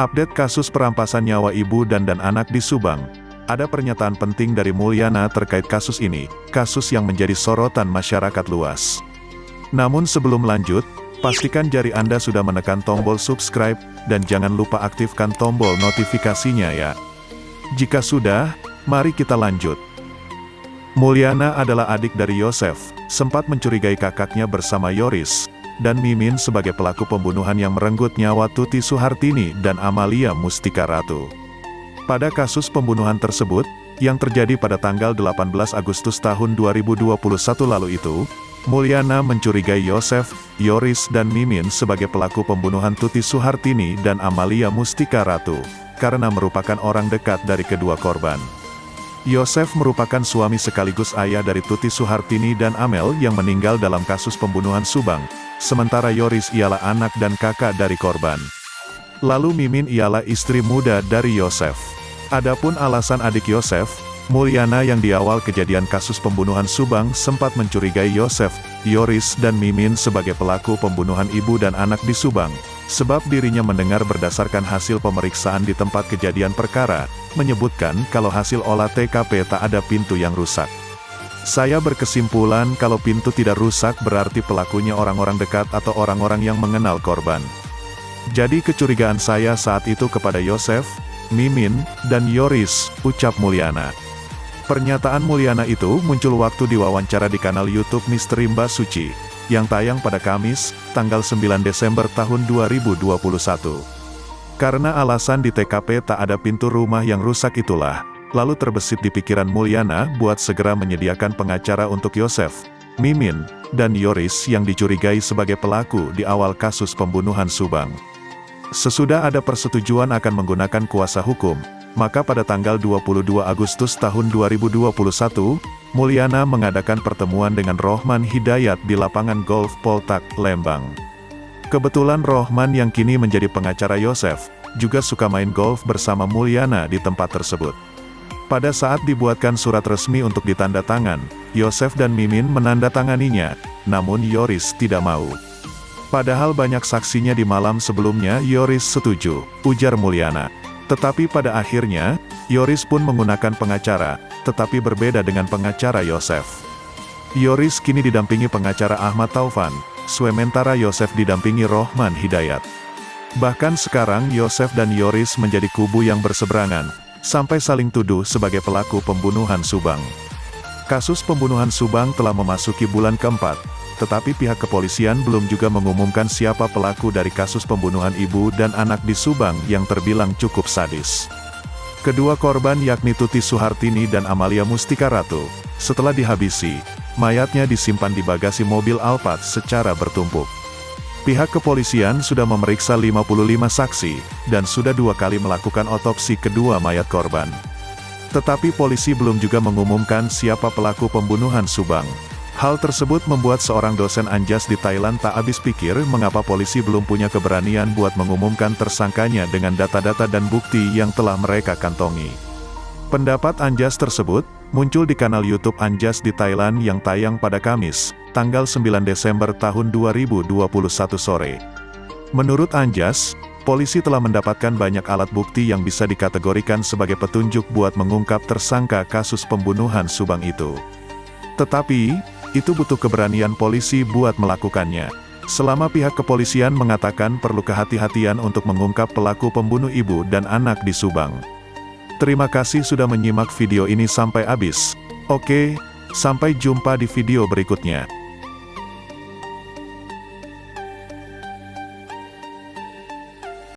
Update kasus perampasan nyawa ibu dan anak di Subang. Ada pernyataan penting dari Mulyana terkait kasus ini, kasus yang menjadi sorotan masyarakat luas. Namun sebelum lanjut, pastikan jari Anda sudah menekan tombol subscribe, dan jangan lupa aktifkan tombol notifikasinya ya. Jika sudah, mari kita lanjut. Mulyana adalah adik dari Yosef, sempat mencurigai kakaknya bersama Yoris dan Mimin sebagai pelaku pembunuhan yang merenggut nyawa Tuti Suhartini dan Amalia Mustika Ratu. Pada kasus pembunuhan tersebut, yang terjadi pada tanggal 18 Agustus tahun 2021 lalu itu, Mulyana mencurigai Yosef, Yoris dan Mimin sebagai pelaku pembunuhan Tuti Suhartini dan Amalia Mustika Ratu, karena merupakan orang dekat dari kedua korban. Yosef merupakan suami sekaligus ayah dari Tuti Suhartini dan Amel yang meninggal dalam kasus pembunuhan Subang, sementara Yoris ialah anak dan kakak dari korban. Lalu Mimin ialah istri muda dari Yosef. Adapun alasan adik Yosef, Mulyana yang di awal kejadian kasus pembunuhan Subang sempat mencurigai Yosef, Yoris dan Mimin sebagai pelaku pembunuhan ibu dan anak di Subang, sebab dirinya mendengar berdasarkan hasil pemeriksaan di tempat kejadian perkara, menyebutkan kalau hasil olah TKP tak ada pintu yang rusak. Saya berkesimpulan kalau pintu tidak rusak berarti pelakunya orang-orang dekat atau orang-orang yang mengenal korban. Jadi kecurigaan saya saat itu kepada Yosef, Mimin, dan Yoris, ucap Mulyana. Pernyataan Mulyana itu muncul waktu diwawancara di kanal YouTube Misteri Mbak Suci, yang tayang pada Kamis, tanggal 9 Desember tahun 2021. Karena alasan di TKP tak ada pintu rumah yang rusak itulah, lalu terbesit di pikiran Mulyana buat segera menyediakan pengacara untuk Yosef, Mimin, dan Yoris yang dicurigai sebagai pelaku di awal kasus pembunuhan Subang. Sesudah ada persetujuan akan menggunakan kuasa hukum, maka pada tanggal 22 Agustus tahun 2021, Mulyana mengadakan pertemuan dengan Rohman Hidayat di lapangan golf Poltak, Lembang. Kebetulan Rohman yang kini menjadi pengacara Yosef, juga suka main golf bersama Mulyana di tempat tersebut. Pada saat dibuatkan surat resmi untuk ditanda tangan, Yosef dan Mimin menandatanganinya, namun Yoris tidak mau. Padahal banyak saksinya di malam sebelumnya Yoris setuju, ujar Mulyana. Tetapi pada akhirnya, Yoris pun menggunakan pengacara, tetapi berbeda dengan pengacara Yosef. Yoris kini didampingi pengacara Ahmad Taufan, sementara Yosef didampingi Rohman Hidayat. Bahkan sekarang Yosef dan Yoris menjadi kubu yang berseberangan, sampai saling tuduh sebagai pelaku pembunuhan Subang. Kasus pembunuhan Subang telah memasuki bulan keempat, tetapi pihak kepolisian belum juga mengumumkan siapa pelaku dari kasus pembunuhan ibu dan anak di Subang yang terbilang cukup sadis. Kedua korban yakni Tuti Suhartini dan Amalia Mustika Ratu, setelah dihabisi, mayatnya disimpan di bagasi mobil Alphard secara bertumpuk. Pihak kepolisian sudah memeriksa 55 saksi, dan sudah 2 kali melakukan otopsi kedua mayat korban. Tetapi polisi belum juga mengumumkan siapa pelaku pembunuhan Subang. Hal tersebut membuat seorang dosen Anjas di Thailand tak habis pikir mengapa polisi belum punya keberanian buat mengumumkan tersangkanya dengan data-data dan bukti yang telah mereka kantongi. Pendapat Anjas tersebut muncul di kanal YouTube Anjas di Thailand yang tayang pada Kamis, tanggal 9 Desember tahun 2021 sore. Menurut Anjas, polisi telah mendapatkan banyak alat bukti yang bisa dikategorikan sebagai petunjuk buat mengungkap tersangka kasus pembunuhan Subang itu. Tetapi, itu butuh keberanian polisi buat melakukannya. Selama pihak kepolisian mengatakan perlu kehati-hatian untuk mengungkap pelaku pembunuh ibu dan anak di Subang. Terima kasih sudah menyimak video ini sampai habis. Oke, sampai jumpa di video berikutnya.